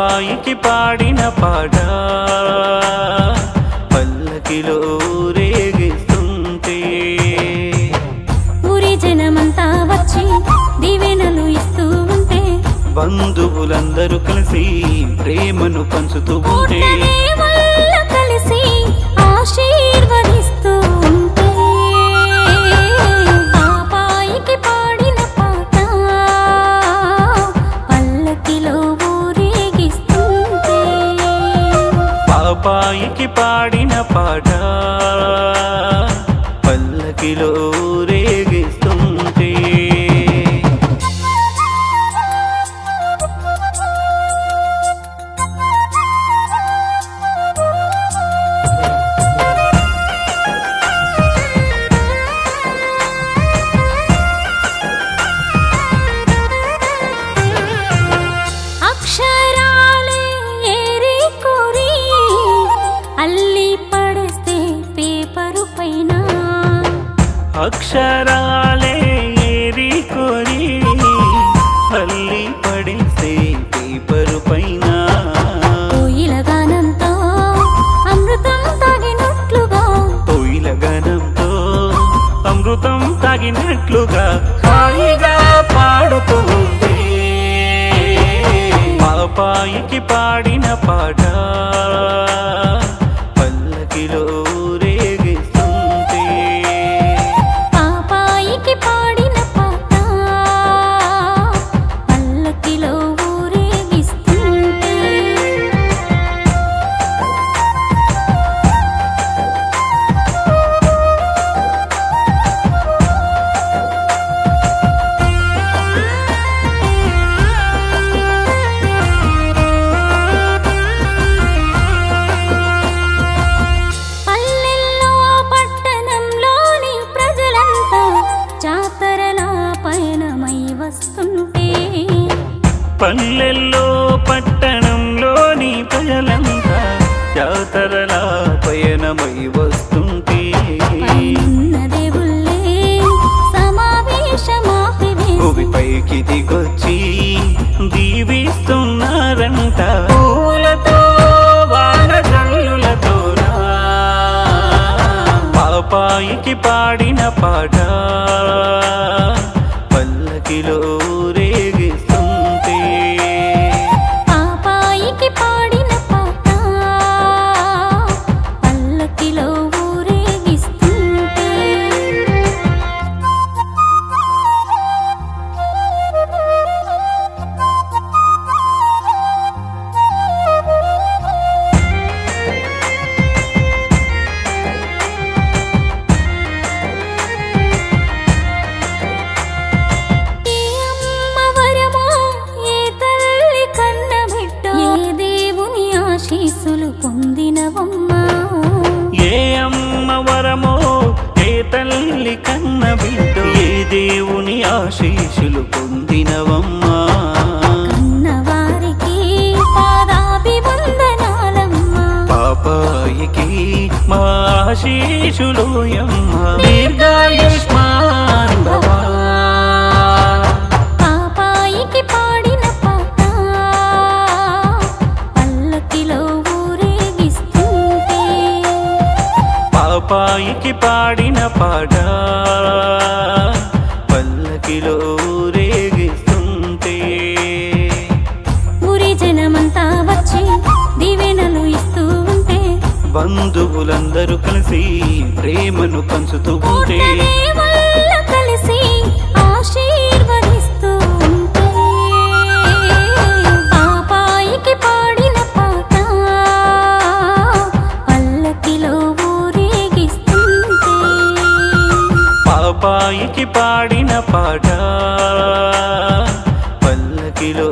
పాపాయికి పాడిన పాట పల్లకిలో రేగిస్తుంటే ఊరి జనమంతా వచ్చి దీవెనలు ఇస్తూ ఉంటే బంధువులందరూ కలిసి ప్రేమను పంచుతూ ఉంటే కలిసి ఆశీర్వదిస్తూ ఉంటే పాపాయికి పాడిన పాట పల్లకిలో ఊరేగిస్తుంటే పాపాయికి పాడిన పాట పల్లకిలో రేగిస్తుంటే అక్షరాలే ఏరి కోరి అల్లి పడేస్తే పేపరు పైన కోయిల గానంతో అమృతం తాగినట్లుగా కోయిల గానంతో అమృతం తాగినట్లుగా హాయిగా పాడుతుంటే పాపాయికి పాడిన పాట పల్లకిలో పల్లెల్లో పట్టణంలోని ప్రజలంతా జాతరలా పయనమై వస్తుంటే దేవుళ్ళే భూమి పైకి దిగొచ్చి దీవిస్తున్నారంట పూలతో వానజల్లులతో పాపాయికి పాడిన పాట పల్లకిలో పొందినవమ్మా ఏ అమ్మ వరమో ఏ తల్లి కన్న బిడ్డ ఏ దేవుని ఆశీస్సులు పొందినవమ్మా కన్నవారికి పాదాభివందనాలమ్మా పాపాయికి మా ఆశీస్సులు యమ్మ దీర్ఘాయుష్మాన్ భవ పాపాయికి పాడిన పాట పల్లకిలో పాపాయికి పాడిన పాట పల్లకిలో రేగిస్తుంటే ఊరి జనమంతా వచ్చి దీవెనలు ఇస్తూ ఉంటే బంధువులందరూ కలిసి ప్రేమను పంచుతూ ఉంటే కలిసి ఆశీర్వదిస్తూ ఉంటే పాపాయికి పాడిన పాట పల్లకిలో పాపాయికి పాడిన పాట పల్లకిలో